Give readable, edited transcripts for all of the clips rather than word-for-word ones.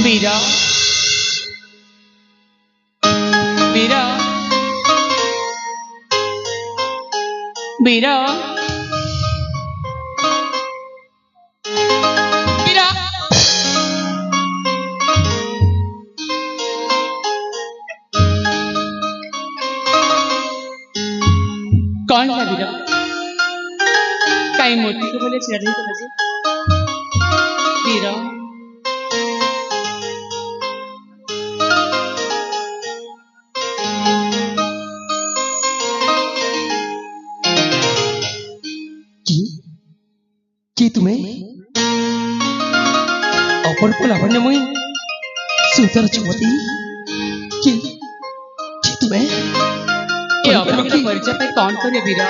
वीरा वीरा वीरा वीरा कौन है वीरा? कहीं मोती को बोले चिड़ा नहीं कर वीरा कि तुम्हें अपर लावण्य मुई सुंदर चुमती कि तुम्हें ये अपना परिचय पे कौन करे वीरा?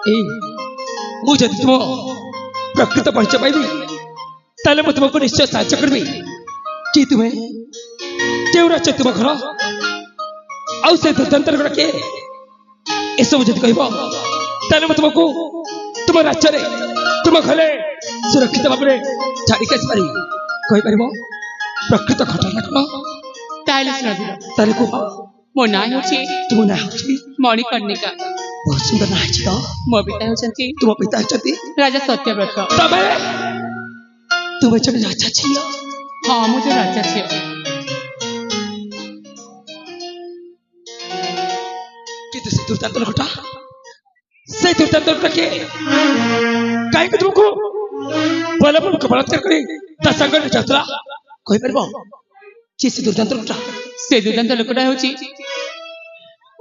ए मु जदि तुम प्रकृत परिचय पाइबी ताले मु तुमको निश्चय साहाय्य करबी कि तुम्हें केउ राज्य तुम घर आउ से दुर्दांतर गुड़ा के ए सब जदि कहबो ताले मु तुमको तुम राज्य रे तुम घरे सुरक्षित भाव में छाड़ी के आसपारी कही पार प्रकृत घटना कौन ताले को मो ना होची तुम ना होची मणिकर्णिका बहुत सुंदर ना है तो मो पिता होचंती तुम पिता होचंती राजा सत्यव्रत तबे तुम जने राजा छियो हां मु जो राजा छियो किंतु से दुर्दांत घटा से दुर्दांत के काहे कि तुमको बलपुर को बलात्कार करे ता संगठ यात्रा कहि परबो जे से दुर्दांत लोकटा होची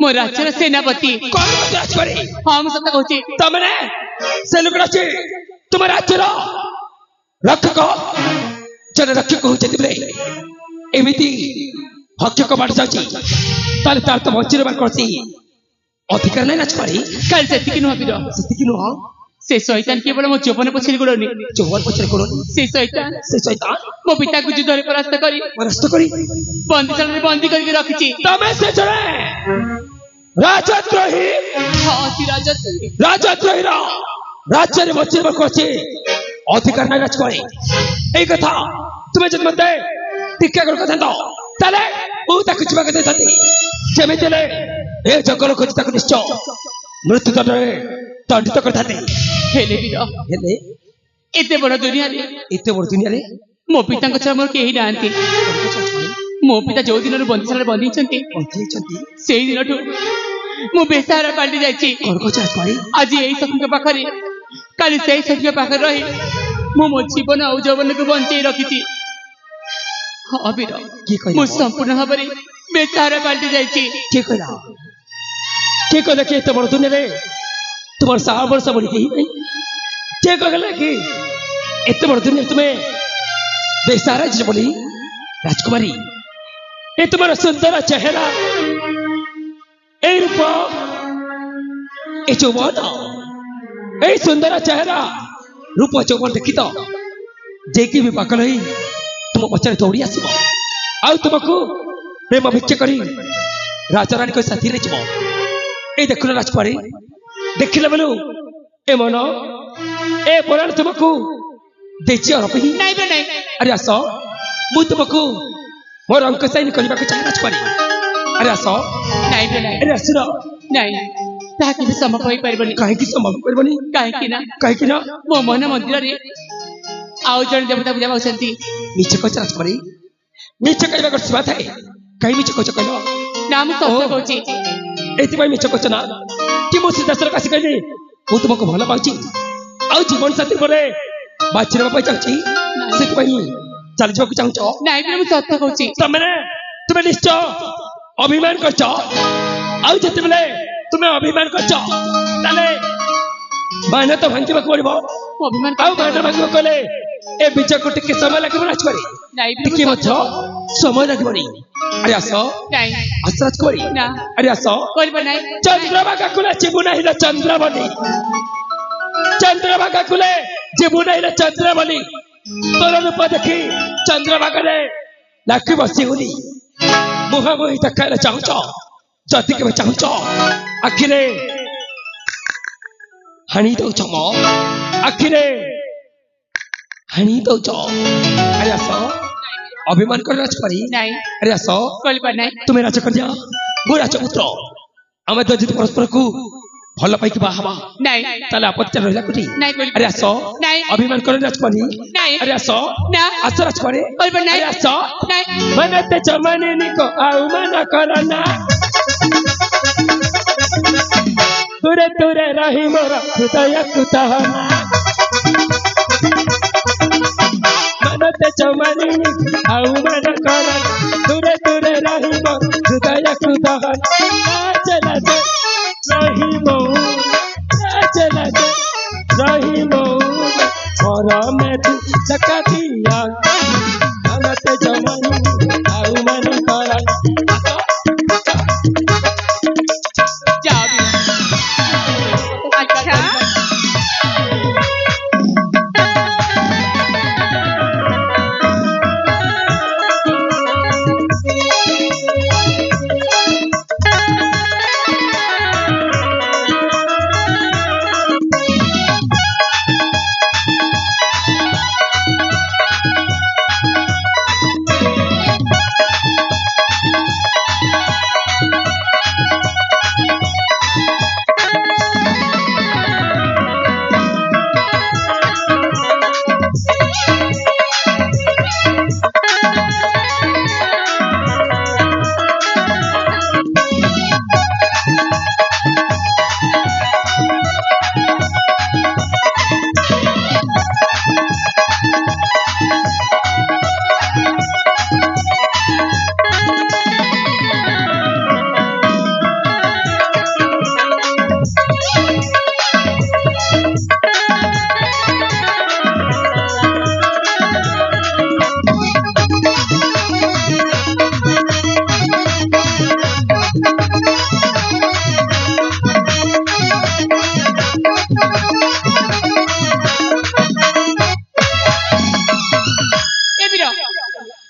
मो राज्यर सेनापति कोन राज करे हम सत कहूची तमने से लोकटा छे तुम राज्यर रक्षक जन रक्षक हो जति बले एमिति हक्षक बाट जाची ताले तार तो वंचित बार करसी अधिकार नहीं नाच पारी कल सेतिकी नुह से शैतान केवल मो जौवन पछरे गोड़नी जौवन पछरे गोड़नी से शैतान मो पिता को युद्ध रे परास्त करी बंदीशाला रे बंदी करके रखिची तमे से जणे राजद्रोही हां ती राजद्रोही राज्य रे वंचित बार करसी अधिकार नहीं नाच पारी ए कथा तुम्हें जद मते टिक्का कर कथा तो ताले ओ ताकु जिबा कथा थाती जेमे चले ए जगल खोज ताकु निश्चय मृत्यु दंडरे दंडित करथाते हेले वीरा हेले एते बड़ दुनिया रे मो पिता को छमर केही नांती मो पिता जो दिन बंदीशाला बंदी छंती सेही दिनठु मो बेसहारा पाल्टी जाईची कोन को चाच पाई आज एही सखी के पाखरे काली सेही सखी के पाखरे रही मो जीवन आ जौवन को बंचई रखिची हां वीरा की कहि मो संपूर्ण भाबरे बेसहारा पाल्टी जाईची के कहला के तो बड़ दुनिया रे तुम्हारे 7 वर्ष बड़ी गई के कहला कि इतने बड़ दुनिया तुम्हें बेसारा जी बोली राजकुमारी ये तुम्हारा सुंदर चेहरा ए रूप ए चौवन ए सुंदर चेहरा रूप चौवन देखी तो जेकी भी पागल ही तुम पचारे दौड़ी आसब आ तुमको प्रेम भिक्षा करी राजा रानी को साथी रे जीव ए देखुन राजकुमारी देखिले बोलू ए मन ए पुराण तुमको देची और रखी नहीं अरे आस मु तुमको मोर अंक साइन करबा को चाहे राजकुमारी अरे आस नहीं अरे आसुर नहीं ताकि भी संभव होई परबनी काहे की संभव करबनी काहे की ना मो मन मंदिर रे आउ जन देवता पूजा होसंती नीचे को राजकुमारी नीचे कहबा को सुबा थाए काहे नीचे को कहलो नाम सत्य कहूची एति भाई नीचे को ना कि मो सिद्धासर कासी कहले मु तुमको भला पाउची आउ जीवन साथी बोले बाछिरबा पाई चाहची से भाई चल जको चाहछो नहीं भी मु सत्य कहूची तुम्हें निश्चय अभिमान करछ आउ जति बेले तुम्हें अभिमान करछ ताले माने तो भांगिबा को पड़िबो अभिमान आउ माने भांगिबा कोले ए बिचा को टिके समय लागि राजकुमारी नहीं टिके मछ সময় লাগবনি আরে আস নাই আস রাজকুমারী না আরে আস করব নাই চন্দ্রভাগা কুলে জীবু নাই রে চন্দ্রমণি চন্দ্রভাগা কুলে জীবু নাই রে চন্দ্রমণি তোর রূপ দেখি চন্দ্রভাগারে লাখি বসিগুলি মুহামুহি দেখাইলে ଚାହୁଁଛ ଯଦି କେବେ ଚାହୁଁଛ ଆଖିରେ ହାଣି ଦଉଛ ମୋ ଆଖିରେ ହାଣି ଦଉଛ ଆରେ ଆସ ଅଭିମାନ କରି ରାଜକୁମାରୀ নাই ଆରେ ଆସ করব নাই ତୁମେ ରାଜକନ୍ୟା ମୁଁ ରାଜପୁତ୍ର ଆମେ ତ ଯଦି ପରସ୍ପରକୁ ଭଲ ପାଇକି ବାହା ହବା নাই ତାହେଲେ ଆପତ୍ତି ରହିଲା କୋଠି নাই করব ଆରେ ଆସ নাই ଅଭିମାନ କରି ରାଜକୁମାରୀ নাই ଆରେ ଆସ না ଆସ ରାଜକୁମାରୀ করব নাই ଆରେ ଆସ নাই मनते चमने निको आउ मन करना तुरे तुरे रही मोर हृदय कुतहना मनते चमने निको आउ मन करना तुरे तुरे रही मोर हृदय कुतहना चला जा रही मो चला जा रही मो और मैं तू चका दिया मनते चमने आउ मन करना যাও আচ্ছা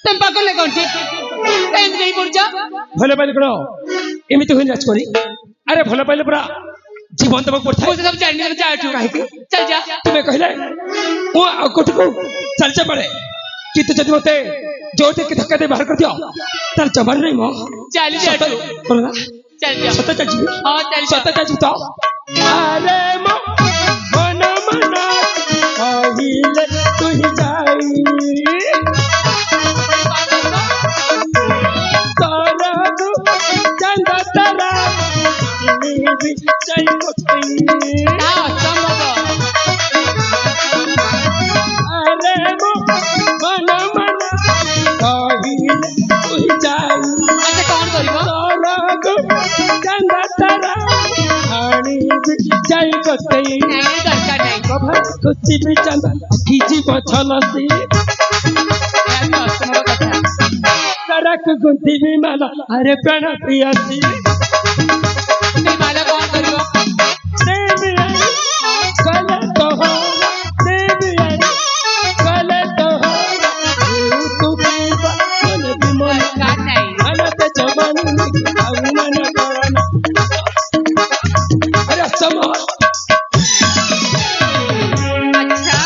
तुम पागल कौन थी एंड नहीं पड़ जा ଭଲ ପାଇଲେ କଣ ଏମିତି ହୁଏ ରାଜକୁମାରୀ ଆରେ ଭଲ ପାଇଲେ ପୁରା ଜୀବନ ଦେବାକୁ ପଡିଥାଏ मुझे सब जानने में चाहती କାହିଁକି चल जा ତୁମେ କହିଲେ ମୁଁ ଆଉ କୋଠିକୁ ଚାଲିଚ ପଡେ କିନ୍ତୁ ଯଦି ମତେ ଯୋଉଠି ଧକ୍କା ଦେଇ ବାହାର କରିଦିଅ ତାର ଜବାନ ନାହିଁ ମୋ चल जा तू କଣ ନା चल जा ସତ ଚାଲିଯିବି हाँ चल जा ସତ ଚାଲିଯିବି ତ ଆରେ ମୋ ମନ ମନ କହିଲେ ତୁ ହିଁ ଯାଇ ତରକୁ ଚାନ୍ଦ ତାରା ବି ଯାଇ ପକେଇ ना संभव আরে মো মন মন କହିଲେ ତୁ ହିଁ ଯାଇ अच्छा कौन करिबो ତରକୁ ଚାନ୍ଦ ତାରା ଆଣିବି ଯାଇ ପକେଇ नहीं दरकार नहीं कुछ भी चंद खींची पछलसी यार तो असंभव कथा सड़क गुंती भी माला अरे प्राण प्रियसी नहीं माला कौन करिबो देवी आई कले तो हो देवी आई कले तो हो तू पीवा मन भी मन दरकार नहीं अनत जवानी आउ मन करना अरे समा अच्छा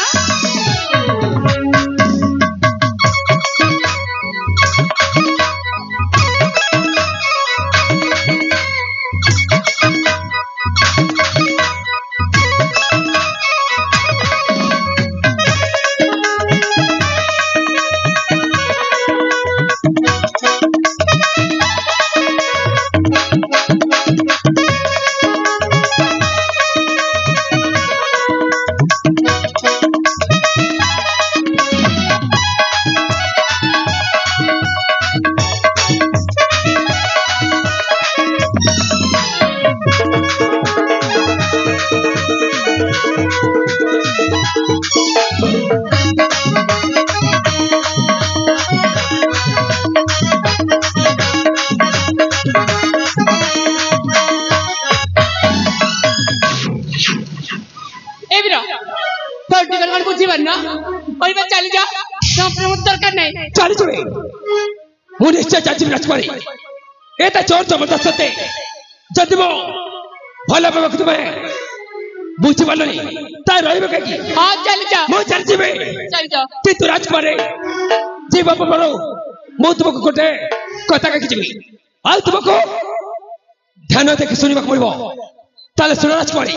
ମୁଁ ନିଶ୍ଚୟ ଚାଲିଯିବି ରାଜକୁମାରୀ। ଏତେ ଜୋର ଜବରଦସ୍ତ ସତ୍ତ୍ୱେ ଯଦି ମୁଁ ଭଲ ପାଇବାକୁ ତୁମେ ବୁଝିପାରିଲନି ତା ରହିବ କାହିଁକି? ହଁ ଚାଲି ଯା, ମୁଁ ଚାଲିଯିବି। ଚାଲି ଯା। କିନ୍ତୁ ରାଜକୁମାରୀ ଯିବ ପୂର୍ବରୁ ମୁଁ ତୁମକୁ ଗୋଟେ କଥା କହିକି ଯିବି, ଆଉ ତୁମକୁ ଧ୍ୟାନ ଦେଖି ଶୁଣିବାକୁ ପଡିବ। ତାହେଲେ ଶୁଣ ରାଜକୁମାରୀ,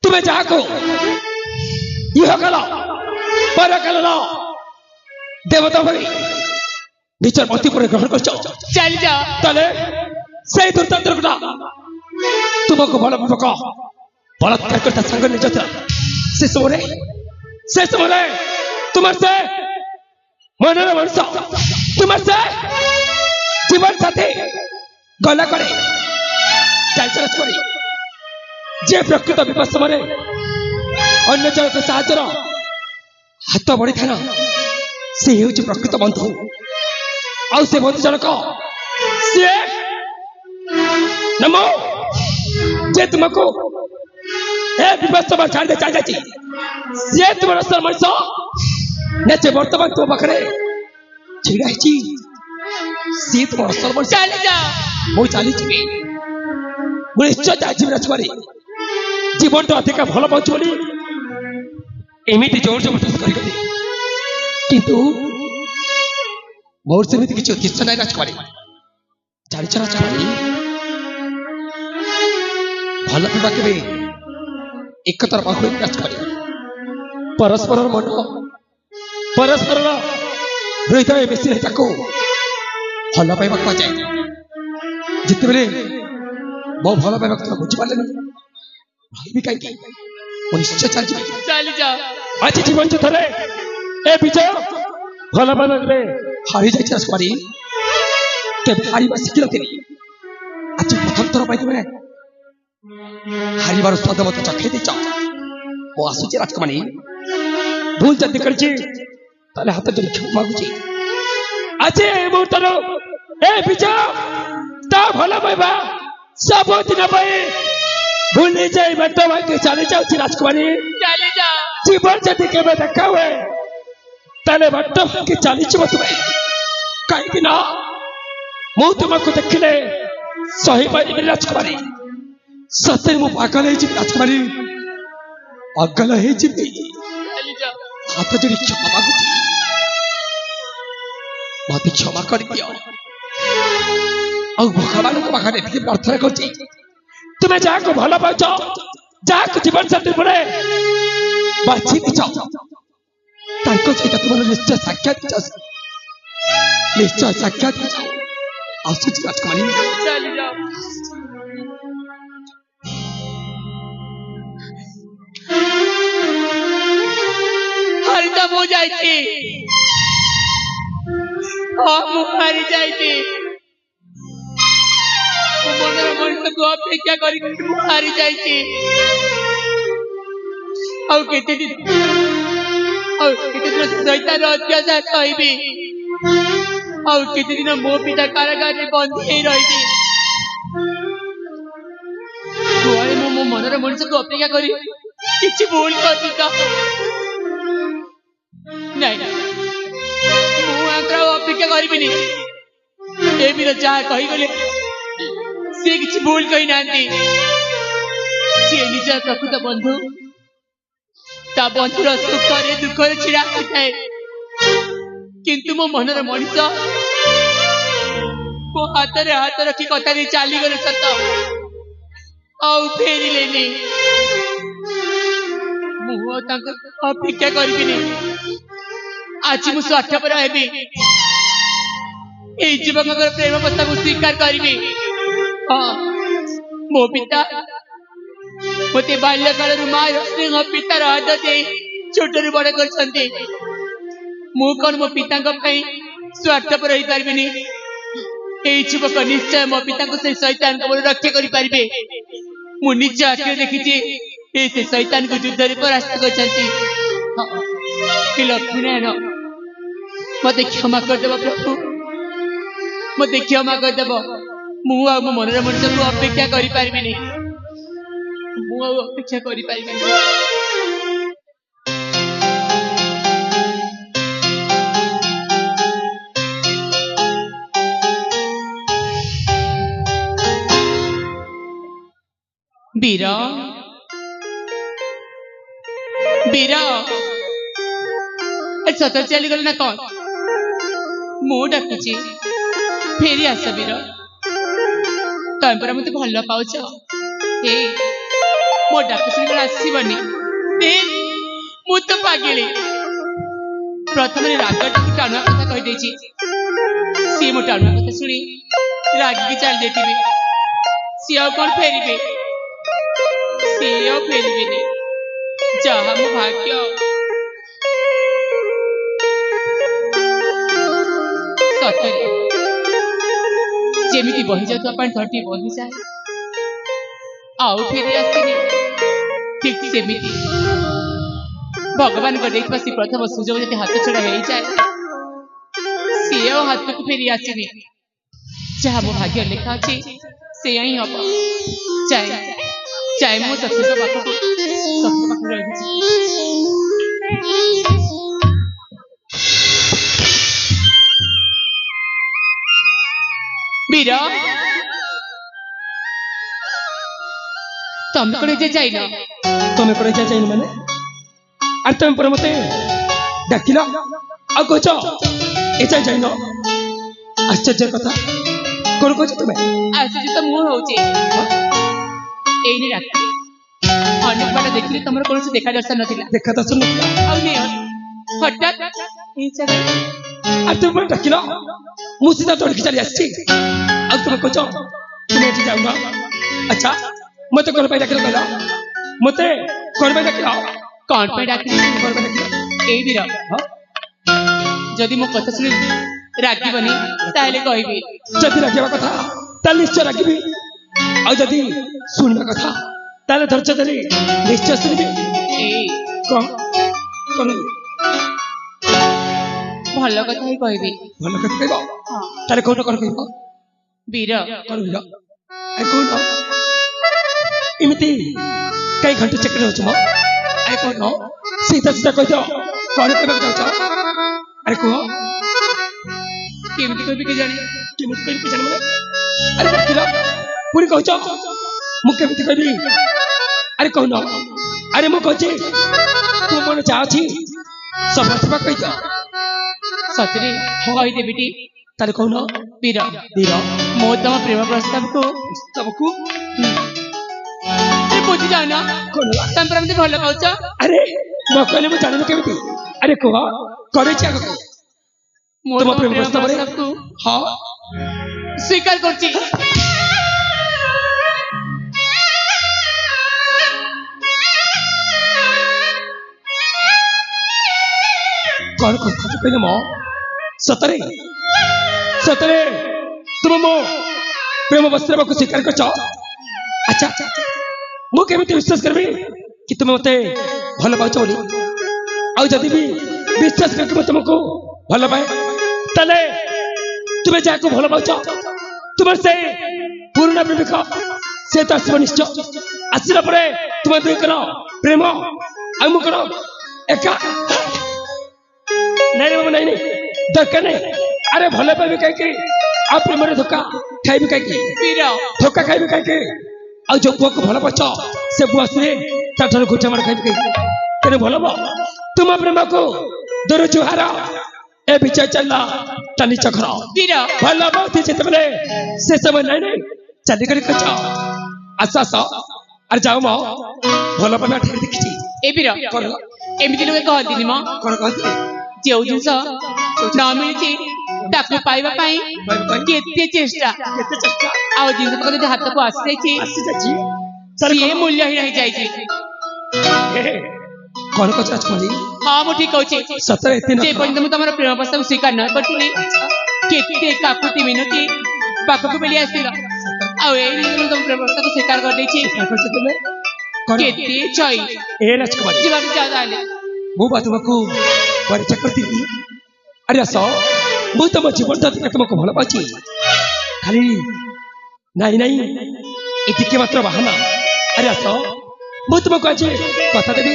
ତୁମେ ଯାହାକୁ ଇହ କାଳ ପରକାଳର ଦେବତା ଭଳି ନିଜର ମତି ଉପରେ ଗ୍ରହଣ କରିଛ, ଚାଲି ଯା। ତାହେଲେ ସେଇ ଦୁର୍ଦ୍ଦାନ୍ତଟା ତୁମକୁ ଭଲ ପୂର୍ବକ ବଳାତ୍କାର କରିତା ସାଙ୍ଗ ନିଜ ସେ ସମୟରେ ତୁମର ସେ ମନର ମଣିଷ, ତୁମର ସେ ଜୀବନ ସାଥୀ ଗଲା করে ଚାଲିଚାଲ କରି যে ପ୍ରକୃତ ବିପଦ ସମୟରେ ଅନ୍ୟ ଜଣକ ସାହାଯ୍ୟର ହାତ ବଢିଥାଏ ନା, ସେ ହେଉଛି ପ୍ରକୃତ ବନ୍ଧୁ। ଆଉ ସେ ବନ୍ଧୁ ଜଣକ ସିଏ ନମୋ, ଯେ ତୁମକୁ ଏ ବିପଦ ସମୟ ଛାଡ଼ି ଚାଲି ଯାଇଛି, ସିଏ ତୁମର ଅସଲ ମଣିଷ ନା ଯେ ବର୍ତ୍ତମାନ ତୁମ ପାଖରେ ଛିଡ଼ା ହେଇଛି ସିଏ ତୁମର ଅସଲ ମଣିଷ। ଚାଲି ଯା। ମୁଁ ଚାଲିଯିବି, ମୁଁ ନିଶ୍ଚୟ ଚାଲିଯିବି ରାଜକୁମାରୀ। ଜୀବନଟା ଅଧିକା ଭଲ ପାଉଛି ବୋଲି ଏମିତି ଜୋର ଜବରଦସ୍ତ କରିଗଲି, କିନ୍ତୁ ମୋର ସେମିତି କିଛି ଉଦ୍ଦେଶ୍ୟ ନାହିଁ ରାଜକୁମାରୀ। ଜାଣିଛ ରାଜକୁମାରୀ, ଭଲ ପାଇବା କେବେ ଏକତରଫା ହୁଏନି ରାଜକୁମାରୀ। ପରସ୍ପରର ମନ, ପରସ୍ପରର ହୃଦୟ ମିଶିଲେ ତାକୁ ଭଲ ପାଇବା କୁହାଯାଏ। ଯେତେବେଳେ ମୋ ଭଲ ପାଇବାକୁ ତୁମେ ବୁଝିପାରିଲେନି, ରହିବି କାହିଁକି? ମୁଁ ନିଶ୍ଚୟ ଚାଲିଯିବି। ଚାଲି ଯା। ଆଜି ଜୀବନ ଯୁଦ୍ଧରେ ଏ ବିଜୟ ଭଲ ପାଇବାରେ ହାରି ଯାଇଛି ରାଜକୁମାରୀ। କେବେ ହାରିବା ଶିଖିନଥିଲି, ଆଜି ପ୍ରଥମ ଥର ପାଇଁ ତୁମେ ହାରିବାର ସ୍ୱାଦ ମତେ ଚଖେଇ ଦେଇଛ। ମୁଁ ଆସୁଛି ରାଜକୁମାରୀ, ଭୁଲ ଯଦି କରିଛି ତାହେଲେ ହାତ ଯଦି କ୍ଷମା ମାଗୁଛି। ଆଜି ଏ ମୁହୂର୍ତ୍ତରୁ ଏ ବିଜୟ ତା ଭଲ ପାଇବା ସବୁଦିନ ପାଇଁ ଭୁଲି ଯାଇ ବାଟ ଭାଙ୍ଗି ଚାଲି ଯାଉଛି ରାଜକୁମାରୀ। ଚାଲି ଯା। ଜୀବନ ଯଦି କେବେ ଦେଖା ହୁଏ ତାହେଲେ ବାଟ ଭାଙ୍ଗି ଚାଲିଯିବ ତୁମେ, କାହିଁକି ନା ମୁଁ ତୁମକୁ ଦେଖିଲେ ସହିପାରିବିନି ରାଜକୁମାରୀ। ସତରେ ମୁଁ ପାଗଳ ହେଇଯିବି ରାଜକୁମାରୀ, ପାଗଳ ହେଇଯିବି। ଚାଲି ଯା। ହାତ ଯୋଡ଼ି କ୍ଷମା ମାଗୁଛି, ମତେ କ୍ଷମା କରିଦିଅ। ଆଉ ଭଗବାନଙ୍କ ପାଖରେ ଏତିକି ପ୍ରାର୍ଥନା କରୁଛି, ତୁମେ ଯାହାକୁ ଭଲ ପାଉଛ, ଯାହାକୁ ଜୀବନ ସାଥୀ ପରେ ବାଛି ଦେଇଛ, ତାଙ୍କ ସହିତ ତୁମର ନିଶ୍ଚୟ ସାକ୍ଷାତ ହେଇଛ। ଆସୁଛି ରାଜକୁମାରୀ। ଚାଲି ଯା। ହାରି ତ ମୁଁ ଯାଇଛି, ହଁ ମୁଁ ହାରି ଯାଇଛି। ମନର ମଣିଷକୁ ଅପେକ୍ଷା କରିକି ମୁଁ ହାରି ଯାଇଛି। ଆଉ କେତେ ଦିନ ଦୈତାର ଅତ୍ୟାଚାର ସହିବି, ଆଉ କେତେ ଦିନ ମୋ ପିତା କାରାଗାରରେ ବନ୍ଦୀ ହେଇ ରହିବି। କୁଆଡ଼େ ମୁଁ ମୋ ମନର ମଣିଷକୁ ଅପେକ୍ଷା କରି କିଛି ଭୁଲ କରିଛି ତ? ନାଇଁ, ମୁଁ ଆଙ୍କର ଅପେକ୍ଷା କରିବିନି। ଏମିତି ଯାହା କହିଗଲେ ସିଏ କିଛି ଭୁଲ କହିନାହାନ୍ତି। ସିଏ ନିଜର ପ୍ରକୃତ ବନ୍ଧୁ, ତା ବନ୍ଧୁର ସୁଖରେ ଦୁଃଖରେ ଛିଡା ହୋଇଥାଏ। କିନ୍ତୁ ମୋ ମନର ମଣିଷ ମୋ ହାତରେ ହାତ ରଖି କଥା ଦେଇ ଚାଲିଗଲେ ସତ, ଆଉ ଫେରିଲେନି। ମୁଁ ଆଉ ତାଙ୍କ ଅପେକ୍ଷା କରିବିନି। ଆଜି ମୁଁ ସ୍ୱାର୍ଥପର ହେବି, ଏଇ ଯୁବକଙ୍କର ପ୍ରେମ ପ୍ରସ୍ତାବ ସ୍ୱୀକାର କରିବି। ହଁ, ମୋ ପିତା ମତେ ବାଲ୍ୟକାଳରୁ ମା ରଶ୍ମିଙ୍କ ପିତାର ହାତ ଦେଇ ଛୋଟରୁ ବଡ କରିଛନ୍ତି। ମୁଁ କଣ ମୋ ପିତାଙ୍କ ପାଇଁ ସ୍ୱାର୍ଥପର ହେଇପାରିବିନି? ଏଇ ଯୁବକ ନିଶ୍ଚୟ ମୋ ପିତାଙ୍କୁ ସେ ଶୈତାନଙ୍କ ବଳୁ ରକ୍ଷା କରିପାରିବେ। ମୁଁ ନିଜ ଆଖିରେ ଦେଖିଛି ସେ ଶୈତାନଙ୍କୁ ଯୁଦ୍ଧରେ ପରାସ୍ତ କରିଛନ୍ତି। ଲକ୍ଷ୍ମୀନାରାୟଣ, ମତେ କ୍ଷମା କରିଦେବ ପ୍ରଭୁ, ମତେ କ୍ଷମା କରିଦେବ। ମୁଁ ଆଉ ମୋ ମନର ମଣିଷକୁ ଅପେକ୍ଷା କରିପାରିବିନି, ମୁଁ ଆଉ ଅପେକ୍ଷା କରିପାରିବିନି। ବୀର ବୀର ସତ ଚାଲିଗଲ ନା କଣ? ମୁଁ ଡାକୁଛି ଫେରି ଆସ ବୀର। ତମେ ପରା ମତେ ଭଲ ପାଉଛ। ଏ ମୋ ଡାକ ଶୁଣିବାର ଆସିବନି। ମୁଁ ତ ପାଗିଳି। ପ୍ରଥମରେ ରାଗଟାକୁ ଟାଣୁଆ କଥା କହିଦେଇଛି। ସିଏ ମୋ ଟାଣୁଆ କଥା ଶୁଣି ରାଗିକି ଚାଲି ଯାଇଥିବେ। ସିଏ ଆଉ କଣ ଫେରିବେ? ସିଏ ଆଉ ଫେରିବେନି। ଯାହା ମୋ ଭାଗ୍ୟ। ସତରେ ଯେମିତି ବହି ଯାଉଥିବା ପାଣି ଥରଟି ବହିଯାଏ ଆଉ ଫେରି ଆସିନି, ଠିକ ସେମିତି ଭଗବାନଙ୍କ ଦେଇଥିବା ସେ ପ୍ରଥମ ସୁଯୋଗ ଯଦି ହାତ ଛଡା ହେଇଯାଏ, ସିଏ ଆଉ ହାତକୁ ଫେରି ଆସିନି। ଯାହା ମୋ ଭାଗ୍ୟ ଲେଖା ଅଛି ସେଇଆ ହିଁ ହବ। ଚାहे ମୁଁ ସତ୍ୟଙ୍କ ପାଖକୁ ରହିଛି। ବୀର ତମେ କଣ যে যাইন? তুমি করে যাইনি মানে? আর তুমি পরে মতে ডাকিল আর কইছ এ যাইন? আশ্চর্যের কথা। কোন কইছ তুমি? আশ্চর্য তো ମୁଁ হଉଛି। এইনি রাখি অনেক বাটা দেখিলে তোমার কোনসি দেখা দর্শন নথিলা। দেখা দর্শন নথিলা। ଆଉ নে হঠাৎ এই জায়গা আর তুমি পরে ডাকিল ମୁଁ ସିଧା ଦୌଡ଼ିକି ଚାଲି ଆସିଛି। ଆଉ ତୁମେ କହୁଛ ତୁମେ ଏଠି ଯାଉନ? ଆଚ୍ଛା ମତେ କଣ ପାଇଁ ଡାକିଲ କହିଲ? ମତେ କଣ ପାଇଁ ଡାକିଲ? କଣ ପାଇଁ ଡାକିଲି? କଣ ପାଇଁ ଡାକିଲ? ଏଇ ବୀର ଯଦି ମୋ କଥା ଶୁଣି ରାଗିବନି ତାହେଲେ କହିବି। ଯଦି ରାଗିବା କଥା ତାହେଲେ ନିଶ୍ଚୟ ରାଗିବି। ଆଉ ଯଦି ଶୁଣିବା କଥା ତାହେଲେ ଧୈର୍ଯ୍ୟ ଧରି ନିଶ୍ଚୟ ଶୁଣିବି। ଏଇ କଣ କଣ ଭଲ କଥା ହିଁ କହିବି। ଭଲ କଥା କହିବ? ତାହେଲେ କହୁନ କଣ କହିବ? ବୀର କଣ ବୀର? ଆରେ କହୁନ ଏମିତି କାଇଁ ଘଣ୍ଟ ଚକ୍ର ହଉଛ ମ? ଆରେ କହୁନ ସିଧା ସିଧା କହିଦିଅ କଣ କହିବାକୁ ଚାହୁଁଛ? ଆରେ କୁହ। କେମିତି କହିବି କେଜାଣି? କେମିତି କହିବି କେଜାଣି ମାନେ? ଆରେ ଡାକିଲ ପୁଣି କହୁଛ ମୁଁ କେମିତି କହିବି? ଆରେ କହୁନ। ଆରେ ମୁଁ କହୁଛି ତୁ ମନେ ଯାହା ଅଛି ସଫା କହିଦିଅ। ସତରେ କହିଦେବିଟି? ତାହେଲେ କହୁନ। ବୀର ବୀର ମୁଁ ତମ ପ୍ରେମ ପ୍ରସ୍ତାବକୁ ବୁଝି ଯାଉନ? ତମେ ପରା ମତେ ଭଲ ପାଉଛ। ଆରେ ନ କହିଲେ ମୁଁ ଜାଣିବି କେମିତି? ଆରେ କୁହ କରିଛି ଆଗକୁ ତୁମ ପ୍ରେମ ପ୍ରସ୍ତାବକୁ ହଁ ସ୍ୱୀକାର କରୁଛି। କଣ କରୁଛ କହିଲେ ମ? ସତରେ ସତରେ ତୁମ ମୋ ପ୍ରେମ ପ୍ରସ୍ତାବକୁ ସ୍ୱୀକାର କରିଛ? ଆଚ୍ଛା ମୁଁ କେମିତି ବିଶ୍ୱାସ କରିବି କି ତୁମେ ମତେ ଭଲ ପାଉଛ ବୋଲି? ଆଉ ଯଦି ବି ବିଶ୍ୱାସ କରିକି ମୁଁ ତୁମକୁ ଭଲ ପାଏ ତାହେଲେ ତୁମେ ଯାହାକୁ ଭଲ ପାଉଛ ତୁମର ସେ ପୁରୁଣା ପ୍ରେମିକ ସେ ତ ଆସିବ ନିଶ୍ଚୟ। ଆସିଲା ପରେ ତୁମ ଦୁଇଙ୍କର ପ୍ରେମ ଆଉ ମୁଁ କଣ ଏକା? ନାଇଁ ବାବୁ ନାଇଁ ଦରକାର ନାହିଁ। ଆରେ ଭଲ ପାଇବି କାହିଁକି ଆଉ ପ୍ରେମରେ ଧୋକା ଖାଇବି କାହିଁକି? ଧୋକା ଖାଇବି କାହିଁକି? ଆଉ ଯୋଉ ପୁଅକୁ ଭଲ ପାଉଛ ସେ ପୁଅ ଆସିଲେ ତାଠାରୁ ଘୁଟା ମାଡ଼ ଖାଇବି କାହିଁକି? ତେଣୁ ଭଲ ତୁମ ପ୍ରେମକୁ ଦୂର ଜୁହାର ଏ ବିଚାର ଚାଲିଲା ତା ନିଜ ଘର। ଭଲ ପାଉଥି ଯେତେବେଳେ ସେ ସମୟ ନାଇଁ ଚାଲିକରି କଛ ଆସ ଆସ ଆରେ ଯାଉ ମ ଭଲ ପାଇବା ଠାରୁ ଦେଖିଛି। ଏ ବୀର ଏମିତି ଲୋକେ କହନ୍ତିନି ମ। କଣ କହନ୍ତି? ଯେଉଁ ଜିନିଷ ନ ମିଳିଛି ତାକୁ ପାଇବା ପାଇଁ କେତେ ଚେଷ୍ଟା। ଆଉ ଜିନିଷ ତକ ଯଦି ହାତକୁ ଆସିଯାଇଛି ସିଏ ମୂଲ୍ୟହୀନ ହେଇଯାଇଛି। କଣ କହୁଛ ରାଜକୁମାରୀ? ହଁ ମୁଁ ଠିକ କହୁଛି। ସତରେ ଯେ ପର୍ଯ୍ୟନ୍ତ ମୁଁ ତମର ପ୍ରେମ ପ୍ରସ୍ତାବ ସ୍ୱୀକାର ନ କରିଥିଲି କେତେ କାକୁତି ମିନତି ପାଖକୁ ବେଳି ଆସିଲ। ଆଉ ଏଇ ମୁଁ ତମ ପ୍ରେମ ପ୍ରସ୍ତାବ ସ୍ୱୀକାର କରିଦେଇଛି। କେତେ ଛଇ ଏ ରାଜକୁମାରୀ ଯିବାକୁ ଯାଅ ତାହେଲେ। ମୁଁ ବା ତୁମକୁ ପରୀକ୍ଷା କରିଥିଲି। ଆରେ ଆସ ମୁଁ ତମ ଜୀବନ ତୁମକୁ ଭଲ ପାଉଛି। ଖାଲି ନାଇଁ ନାଇଁ ଏତିକି ମାତ୍ର ବାହାନା। ଆରେ ଆସ ମୁଁ ତୁମକୁ ଆଜି କଥା ଦେବି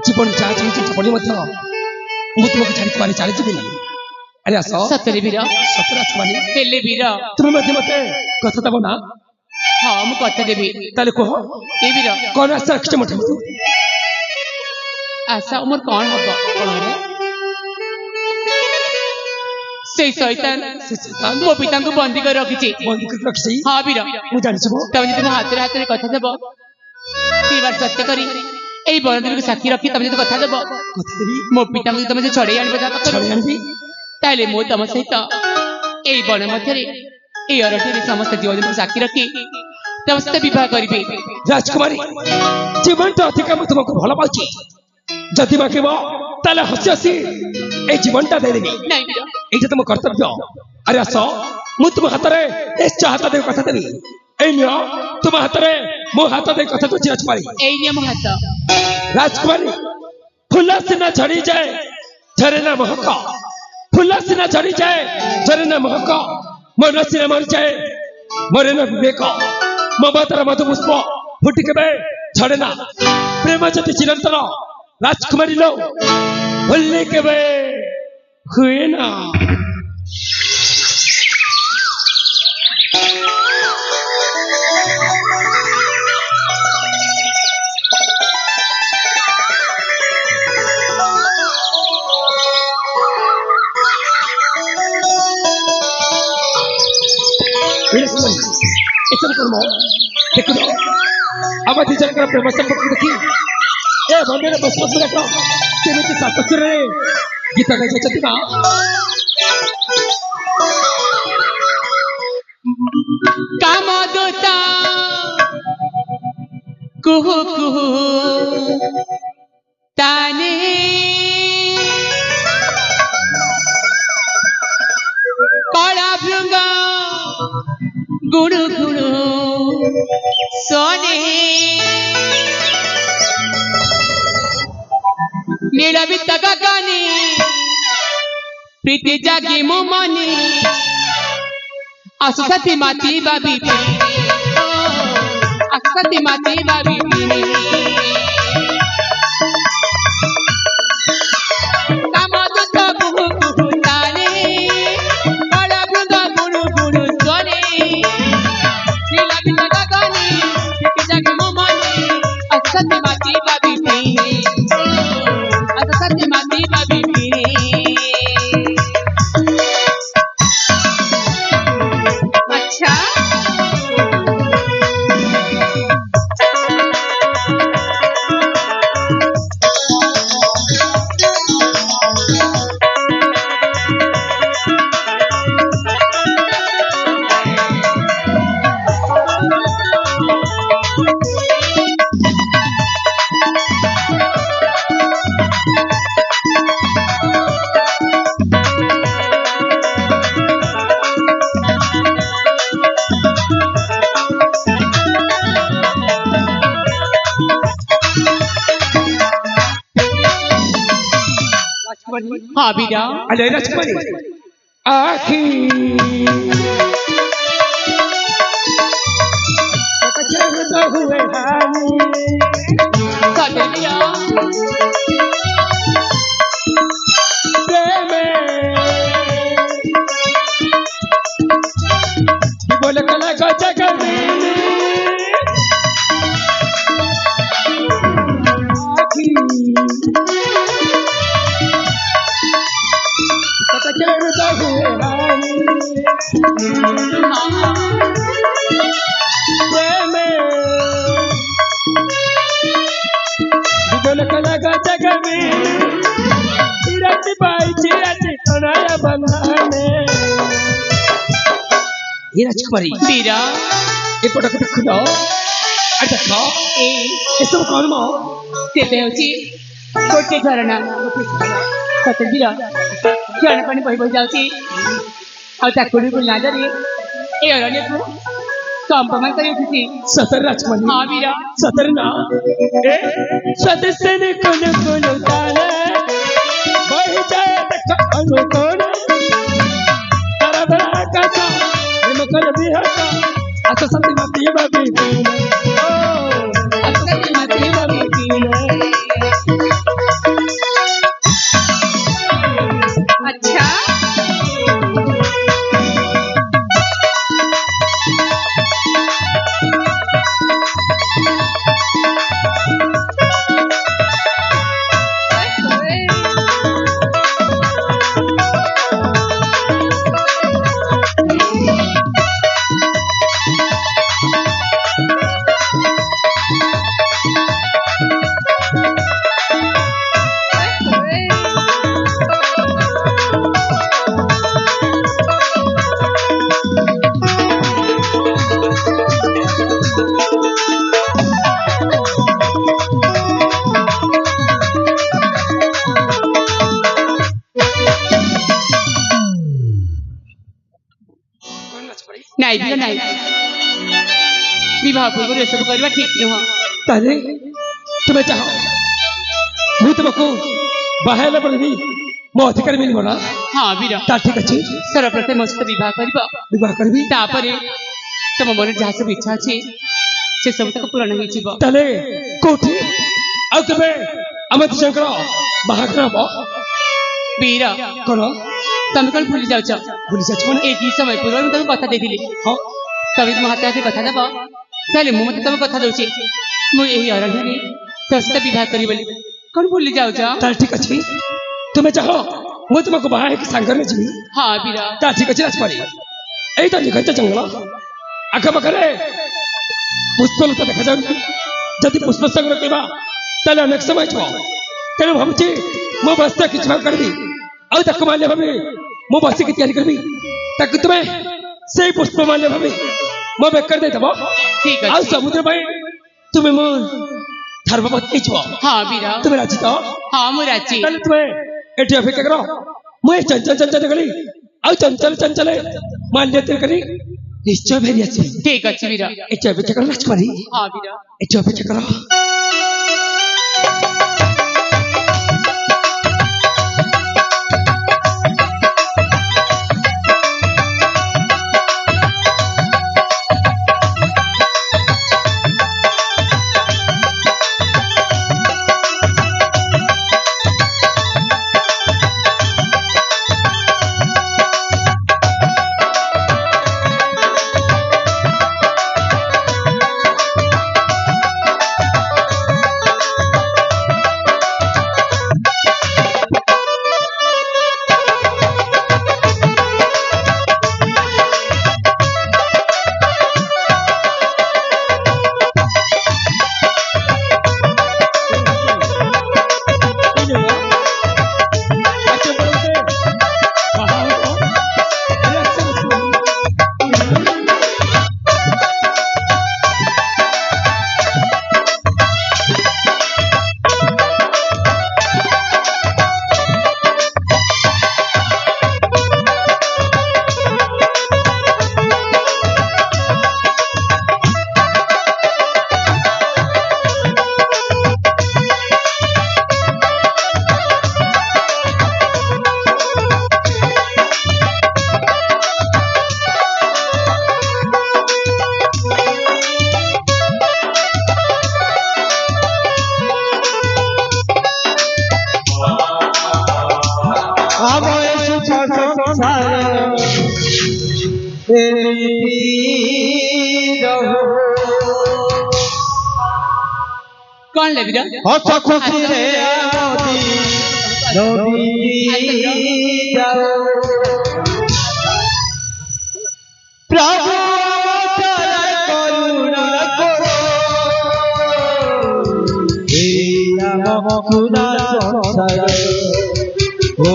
ଜୀବନ ଯାହା ଚାହୁଁଛି ଜୀବନ ମଧ୍ୟ ମୁଁ ତୁମକୁ ଛାଡ଼ି କୁଆଡ଼େ ଚାଲିଯିବି ନାହିଁ। ଆରେ ଆସ। ସତରେ ବୀର? ସତରେ ରାଜକୁମାରୀ। ହେଲେ ବୀର ତୁମେ ମଧ୍ୟ ମତେ କଥା ଦେବ ନା? हाँ मु कथा देवी ताले कह ए वीर कौन आशा रखिछ मठ तू आशा मोर कौन हब कौन हबो से शैतान मो पिता को बंदी कर रखिछि बंदी कर रखिछि हाँ वीर मु जानि छबो तमे जदि मो हाथ रे कथा देबो ती बार सत्य करी एई बरदेवी को साक्षी रखी तमे जदि कथा देबो कथा देबी मो पिता को तमे जे छड़े आनबो जा कथा छड़े आनबी ताले मो तम सहित एई बन मध्यरे एई अरठे समस्त जीवन को साक्षी रखी तम सहित विवाह करिबे राजकुमारी जीवन तो अधिक मैं तुमको भल पाउची जदि मागिब ताले हसी हसी ए जीवनटा दे देबी नहीं वीर एटा तुम कर्तव्य अरे आस मु तुम हाथ रे निश्चय हाथ दे कथा देबी ए नियो तुम हाथ रे मो हाथ दे कथा तो राजकुमारी एई नियम हाथ राजकुमारी फुला सिना झड़ी जाए झरे ना महक फुला सिना झड़ी जाए झरे ना महक मन सिना मर जाए मरे ना विवेक ममतार मधु पुष्प फुटी केबे झड़े ना प्रेम जति चिरंतन राजकुमारी लो भूलने केबे हुए ना ऐसा कर्म देखो आम दिजर प्रेम संपर्क देखी ए मंदिर बस बस देखो केमिति सातसुर रे गीत गाइछथि ना काम दोता कुहु कुहु ताने कला भृंग गुणु गुणु सोने नीलवित गगने प्रीति जागी मो मने असुसति माती बाबी असुसति माती बाबी हाँ बीरा अरे राजकुमारी आखी हुए बोले कला का जगह राजकुमारी बीरा ए पटक देखो अरे देखो ए सब कौन मो तेबे होची गोटे झरणा सते बीरा झरणा पानी बहि बहि जाउची आ ताकुडी को नादरी ए अरण्य को कंपमान करी उठिची सतर राजकुमारी हाँ बीरा सतर ना ए सदस्य ने कोन ताले बहि जाए देखो अनुकोण तारा बड़ा काचा मकल भी हटा अच्छा सत्य माती बाबी ओ सत्य माती बाबी अच्छा विवाह पूर्व एसबू करवा ठीक नुह ताले तुम्हें चाहो ମୁଁ ତୁମକୁ ବାହା ହେଲା ପରେ ବି ମୋ ଅଧିକାର ମିଳିବ ନା? हाँ वीर ତା ଠିକ ଅଛି सर्वप्रथम ମୋ ସହିତ ବିବାହ କରିବି। तापरे तुम मन जहाँ सब इच्छा अच्छे से सब तक पूरण हो ତାହେଲେ କୋଉଠି ଆଉ କେବେ ଆମ ଦି ଜଣଙ୍କର ବାହାଘର ହବ? वीर କଣ तुम कौन भूली जाऊ ଭୁଲି ଯାଉଛ ମାନେ? एक ही समय पूर्व तुम कथा दे ହଁ तभी तुम हाथ हाथ कथा दब ताले मु मत तुम कथा दउची मु एही अरण्य रे तो सहित विवाह करी बोली कौन भूली जाऊ ତାହେଲେ ଠିକ ଅଛି ତୁମେ ଚାହ ମୁଁ ତୁମକୁ ବାହା ହେଇକି ସାଙ୍ଗରେ ଯିବି। हाँ वीर ତା ଠିକ ଅଛି ରାଜକୁମାରୀ ଏଇ ତ ନିଖଇତ ଜଙ୍ଗଲ ଆଖପାଖରେ ପୁଷ୍ପଲତା ଦେଖାଯାଉଛି। ଯଦି ପୁଷ୍ପ ସଂଗ୍ରହ କରିବା ତାହେଲେ ଅନେକ ସମୟ ଯିବ। ତେଣୁ ଭାବୁଛି ମୋ ବସ୍ତା କିଛି ଭାଗ କରିବି ଆଉ ତାକୁ ମାଲ୍ୟ ଭାବି ମୁଁ ବସିକି ତିଆରି କରିବି। ତାକୁ ତୁମେ ସେଇ ପୁଷ୍ପ ମାଲ୍ୟ ଭାବି ମୋ ବେକରେ ଦେଇଦେବ। ठीक ଆଉ है ସବୁଦିନ ପାଇଁ ତୁମେ ମୋ ଧର୍ମପତ୍ନୀ ହେଇଯିବ। हाँ वीर ତୁମେ ରାଜି ତ? हाँ मु राजी ତାହେଲେ ତୁମେ ଏଠି ଅପେକ୍ଷା କର। ମୁଁ ଏ ଚଞ୍ଚଳ ଚଞ୍ଚଳ କଲି ଆଉ ଚଞ୍ଚଳ ଚଞ୍ଚଳ ମାଲ୍ୟ ତିଆରି କରି ନିଶ୍ଚୟ ଫେରି ଆସିବି। ठीक अच्छे वीर ଏଠି ଅପେକ୍ଷା କର ରାଜକୁମାରୀ हाँ वीर ଏଠି ଅପେକ୍ଷା କର। कौन ले वीर हस खुशी रे मोदी नदी जाओ प्रभु अवतार करुणा करो हे नाम सुना संसार ओ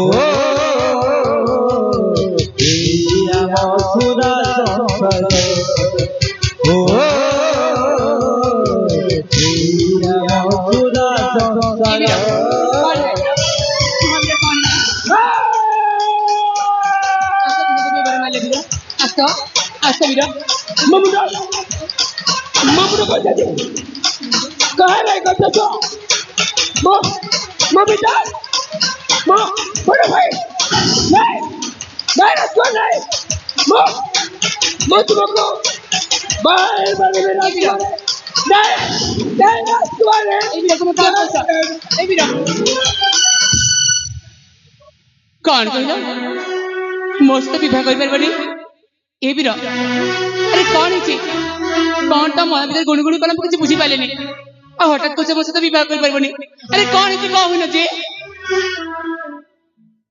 हे नाम सुना संसार ओ ममुना ममुना को जाते कहाँ रह गए तो मो मो बेटा मो बड़े भाई नहीं रखो नहीं मो मो तुमको बाहर बाहर में रखो नहीं रखो नहीं कौन कहला मो सहित विवाह कर पारबनी ए वीर अरे कौन है कौन तो मन भर गुणगुण कल किसी बुझी पारे हठात कौन मो सहित विवाह कर पारबनी अरे कौन है कहून जे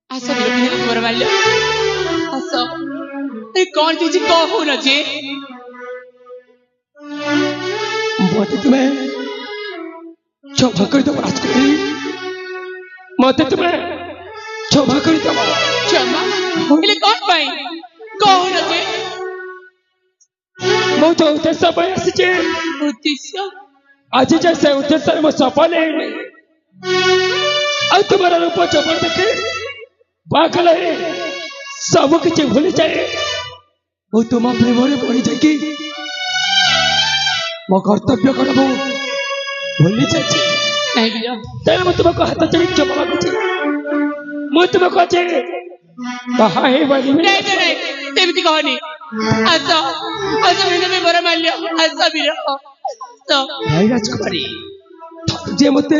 आस वीर खबर मारे आस अरे कौन चीज कहून जे मत तुम्हें क्षमा कर दो राजकुमारी मत तुम्हें क्षमा कर दो क्षमा हेले कौन पाई कहून जे मो तो उद्देश्य पर आसी उद्देश्य आज जैसे उद्देश्य में सफल है और तुम्हारा रूप जबर देखे पागल है सब किसी भूल जाए वो तुम प्रेम में पड़ी जाएगी मो कर्तव्य कौन मु भूली जाइए କାହିଁକି तेरे मैं तुमको हाथ चढ़ी क्षमा मांगुची मैं तुमको अच्छे कहा है बड़ी में ନାଇଁ ନାଇଁ ସେମିତି କହନି ଆସ ଆସ ବିନା ବିବର ମାଲ୍ୟ ଆସ ବୀର ଆସ भाई राजकुमारी जे मते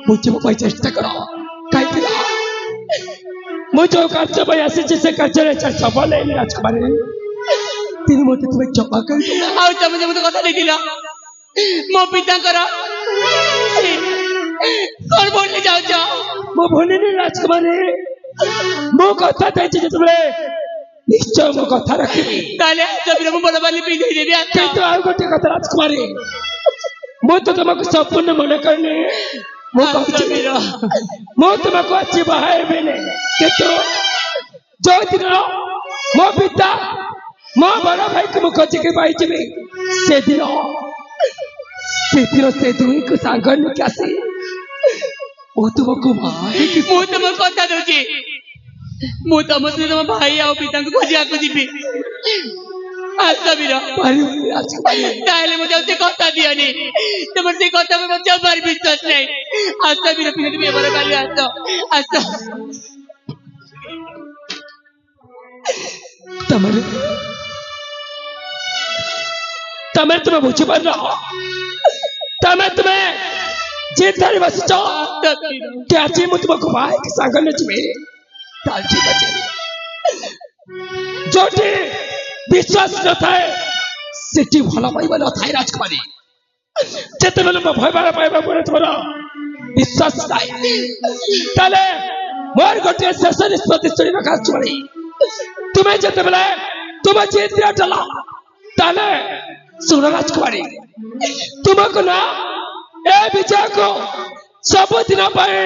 मुझे को चेष्टा करो काई पिला मुझे कार्य भाई आसे जिसे कार्य रे चर्चा बोले राजकुमारी तीन मते तुम्हें क्षमा कर ଆଉ ତମେ ଯେ ମତେ କଥା ଦେଇଥିଲ ମୋ ପିତାଙ୍କର କଣ ବୋଲି ଯାଉଛ मो भूली नहीं राजकुमारी मो कथा देछि जे तुमरे निश्चय मो कथा रखिबी ତାହେଲେ ଆସ ବୀର ମୁଁ ବଡ଼ ବାଲି ପିନ୍ଧେଇ ଦେବି ଆସ କିନ୍ତୁ ଆଉ ଗୋଟେ କଥା ରାଜକୁମାରୀ ମୁଁ ତ ତୁମକୁ ସମ୍ପୂର୍ଣ୍ଣ ମନେ କରିନି ମୁଁ ଆସ କହୁଛି ବୀର ମୁଁ ତୁମକୁ ଅଛି ବାହା ହେବିନି କିନ୍ତୁ ଯୋଉଦିନ ମୋ ପିତା ମୋ ବଡ଼ ଭାଇକୁ ମୁଁ ଖୋଜିକି ପାଇଯିବି ସେଦିନ ସେ ଦୁହିଁକୁ ସାଙ୍ଗ ନେଇକି ଆସି ମୁଁ ତୁମକୁ ବାହା ହେବି ମୁଁ ତମକୁ କଥା ଦଉଛି ମୁଁ ତମ ସହିତ ତମ ଭାଇ ଆଉ ପିତାଙ୍କୁ ଖୋଜିବାକୁ ଯିବି ଆସ ବୀର ପାରିବିନି ରାଜକୁମାରୀ ତାହେଲେ ମୁଁ ଯାଉଛି କଥା ଦିଅନି ତମର ସେଇ କଥା ମୋ ଜମାର ବିଶ୍ୱାସ ନାହିଁ ଆସ ବୀର ପିନ୍ଧି ବ୍ୟବହାର କାଲି ଆସ ଆସ ତମେ ତୁମେ ବୁଝିପାରୁନ ତୁମେ ଜିଦ୍ ଧରି ବସିଛ ଆସ ବୀର कि आज मैं तुमको भाई के सागर में जिमे ताल ठीक है जोटी विश्वास न थाए सेठी भला पाइबा न थाए राजकुमारी जेते बेले भय बारा पाइबा परे तोरा विश्वास नाही ताले मोर गोटे शेष निष्पत्ति सुनी रखा राजकुमारी तुम्हें जेते बेले तुम जिद दिया चला ताले सुन राजकुमारी तुमको ना ए विजय को सबुदिन पाए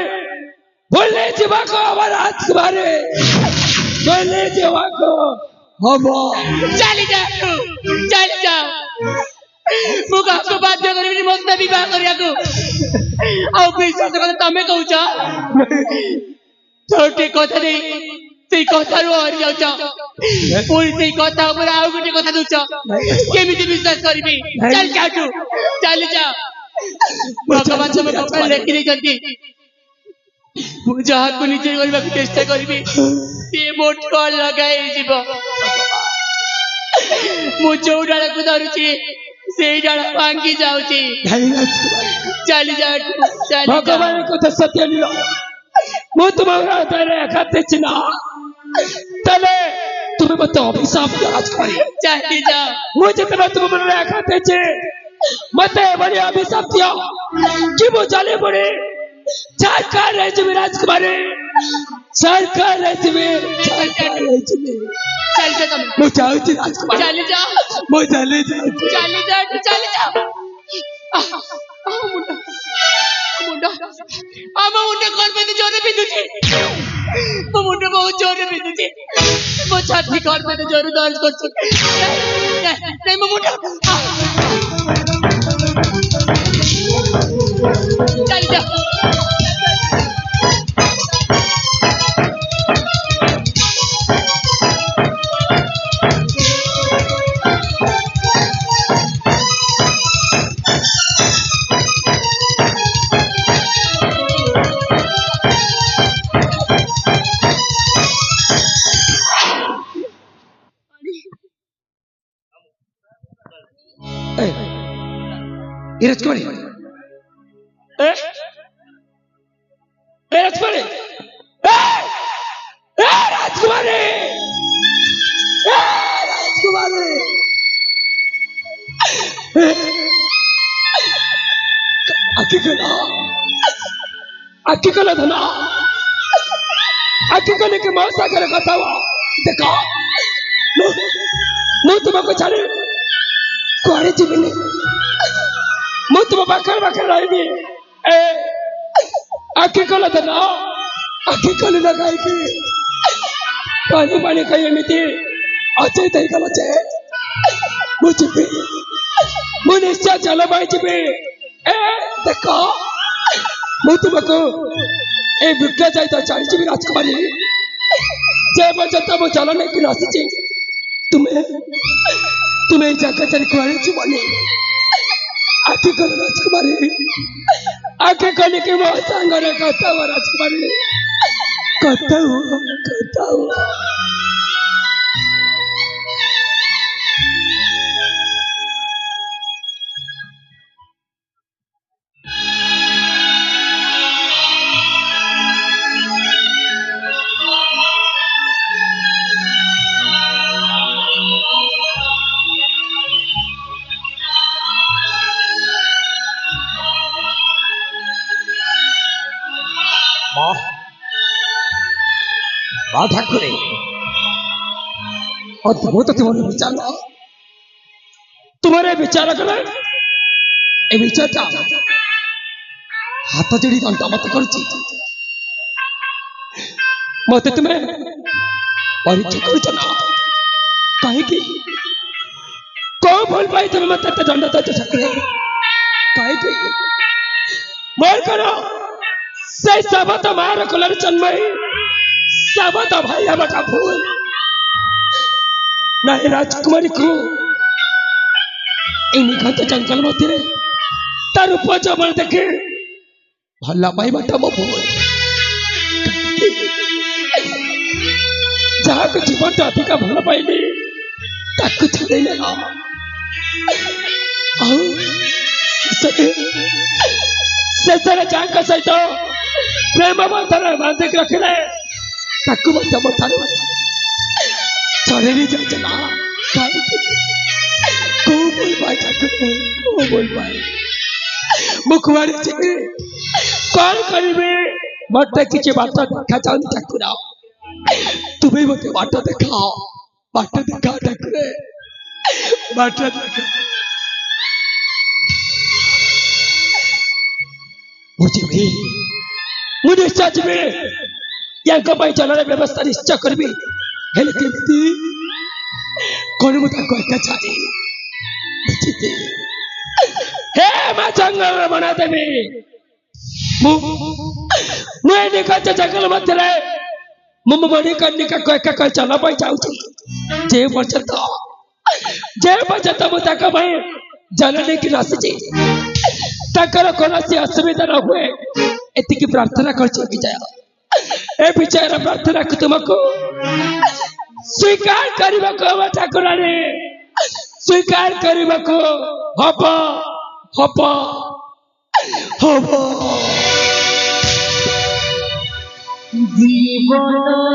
भूले जीवा को हमारा राजकुमारी भूले जीवा को हम ଚାଲି ଯାଅ ମୁଁ କାହାକୁ ବାଧ୍ୟ କରିବିନି ମୋ ସହିତ ବିବାହ କରିବାକୁ ଆଉ ବିଶ୍ୱାସ କଥା ତମେ କହୁଛ ଗୋଟେ କଥା ଦେଇ ସେଇ କଥାରୁ ହରି ଯାଉଛ ପୁଣି ସେଇ କଥା ଉପରେ ଆଉ ଗୋଟେ କଥା ଦଉଛ କେମିତି ବିଶ୍ୱାସ କରିବି ଚାଲି ଯାଅ ଭଗବାନ ତମ କପାଳ ଲେଖି ଦେଇଛନ୍ତି ମୁଁ ଯାହାକୁ ନିଜେ କରିବାକୁ ଚେଷ୍ଟା କରିବି ସିଏ ମୋଠୁ ଅଲଗା ହେଇଯିବ ମୁଁ ଯୋଉ ଡାଳକୁ ଧରୁଛି ସେଇ ଡାଳ ଭାଙ୍ଗି ଯାଉଛି ଚାଲି ଯାଅ भगवान को तो सत्य निलो मैं तुम्हारा तेरे खाते चिना तले तुम्हें मत अभिशाप दिया राजकुमारी ଚାଲି ଯାଅ मुझे तो तुम मेरे खाते चे मते बड़ी अभिशाप दिया कि वो जाले बड़े सरकार रह जी राजकुमारी सरकार रह जी ଚାଲି ଯାଅ ତମେ मैं चाहती राजकुमारी ଚାଲି ଯାଅ मैं चले जाऊँ ଚାଲି ଯାଅ ଆମ ମୁଣ୍ଡ କଣ ପାଇଁ ଜୋରରେ ବିନ୍ଧୁଛି ମୋ ମୁଣ୍ଡ ବହୁତ ଜୋରରେ ବିନ୍ଧୁଛି ମୋ ଛାତି କଣ ପାଇଁ ଜୋରରେ ଦର୍ଜ କରୁଛି ନାଇଁ ମୋ ମୁଣ୍ଡ ଚାଲି ଯାଅ राजकुमारी राजकुमारी राजकुमारी राजकुमारी आखी कला धना आखी कले के मौसा करे कथा हुआ देखो मैं तुमको छाड़े कुआरे जीविनी मैं तुम पाखर रही आखि कल धना आखि कल लगाई पानी पानी कही एमती अचेत गल जे मुझे मु निश्चय जल पाई जी देख मु तुमको ए वृक्ष सहित चढ़ी राजकुमारी जे पर्यंत मु जल नहीं नसी तुम्हें तुम्हें जगह चली कुआरे जीवनी आखि कल राजकुमारी आखि कल के मो सांगरे कथा हो राजकुमारी कथा हो ठाकुरे अद्भुत तुम्हारे विचार तुम्हारे विचार कले ए विचारटा हाथ जोड़ी दंड मत करुची मत तुम्हें परिचय कर ना कहीं कौन भूल पाई तुम मत दंड दे ठाकुरे कहीं मोर करो से सब मार कलर जन्मई सब भाई बटा भूल नहीं राजकुमारी को निखत जंगल मध्य तार रूप जबर देखे भला पाई बटा मो भूल जहाँ को जीवन तो अधिका भल पाइली ताकू छड़े ना शेषे जहाँ सहित प्रेम बंधन बांधिक रखिले ताकू मठार चढ़ी जाना बोल पाए ठाकुर बोल पाए मुखबारी जी कौन करेंगे मत किसी बाट देखा चाहूँ ठाकुर तुम्हें मत बाट देखाओ ठाकुर बाट देखा बुझी मुझे सच में यहाँ चलने व्यवस्था निश्चय करी कौन मुझे एका छाड़ी हे मां जंगल बना देवी मुझे जंगल मध्य मणिकर्णिका एका चल जे पर्यंत मुझे जननी की आसी कौन असुविधा न हुए एति प्रार्थना कर विजय ए विजय प्रार्थना को तुमको स्वीकार करने को ठाकुर स्वीकार करने को हब हब हब जीवन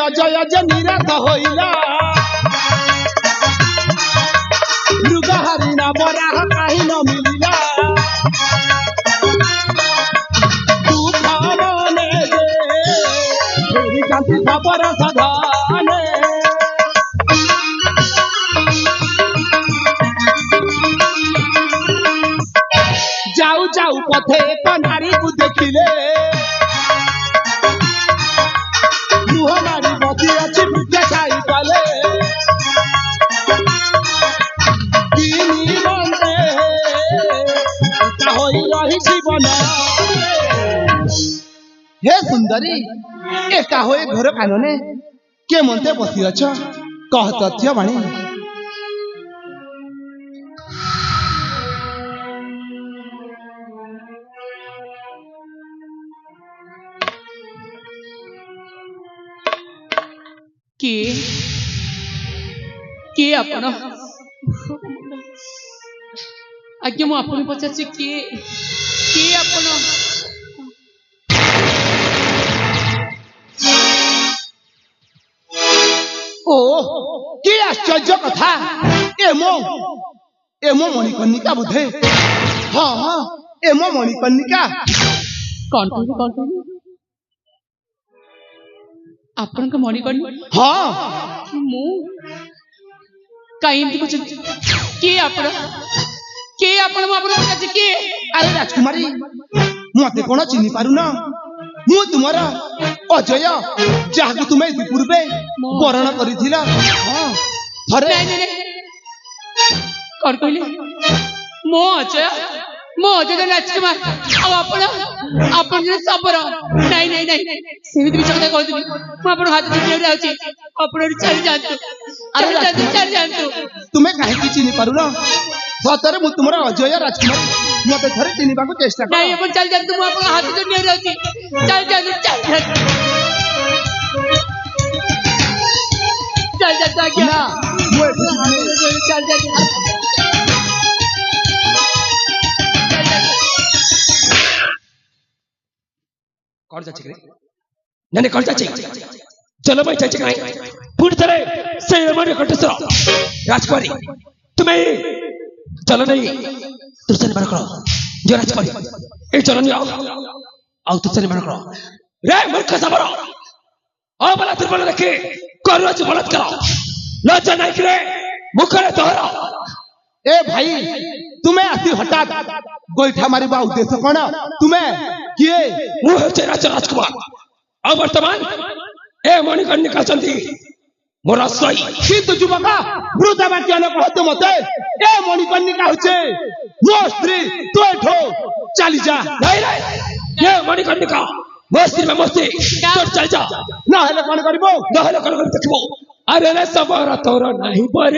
অজয় যে নিরাত হইলা মৃগা হরিণা বরাহ কাহি ন মিলিলা তুফানে যে ফেরি কান্তি খবর সাধানে যাও যাও পথে এক নারীকে দেখিলে हमारी बसी अच्छी विद्या खाई पाले जीवन हे सुंदरी एका हो घर कानने के मनते बसी अछ कह तथ्य बाणी के आपण आज्ञा मु आपण पचारछि के आपण ओ कि आश्चर्य कथा एमो मणिकर्णिका बुधे हाँ हाँ एमो मणिकर्णिका कौन आपण का मणिकर्णिका हाँ मु काई कुछ के आपण मु आपण पचारछि के अरे राजकुमारी मते कोन चिनि पारु ना मु तुमरा अजय जाहु तुमे इति पूर्वे वरण करिथिला हां थरे कर कहले मो अजय राजकुमार आपण जे सबर नहीं सेमिति बिच कथा कहू मु आपण हाथ जोड़ी आउची आपण चल जातु चल जातु तुमे काहे कि चिनि पारु ना सतरे मु तुमरा अजय राजकुमार मते थरे चिनिबा को चेष्टा कर नहीं अपन चल जातु मु आपण हाथ जोड़ी आउची चल जातु आज्ञा ना मु चल जातु कौन जाचे रे नने कौन जाचे चलो भाई जाचे काय पुढे तरे से मारे कटसरा राजकुमारी तुम्हें चलो नहीं तुझसे मार करो जो राजकुमारी ए चलो नहीं आओ तुझसे मार करो रे मूर्ख सबरो ओ बला दुर्बल रखे करो जो बलत करो लज्जा नहीं करे मुखरे तोहरा ए भाई तुम्हें आसी हठात गोइठा मारिबा उद्देश्य कोन तुम्हें किए मु हे राजकुमार अब वर्तमान ए मणिकर्णिका चंदी मोरा सई किंतु युवका वृद्धा वाक्य न कहते मते ए मणिकर्णिका होचे मो स्त्री तू एठो चली जा नहीं ये मणिकर्णिका मो स्त्री में मस्ती तो चल जा ना हेले कोन करबो ना हेले कोन देखबो अरे रे सबरा तोरा नहीं पर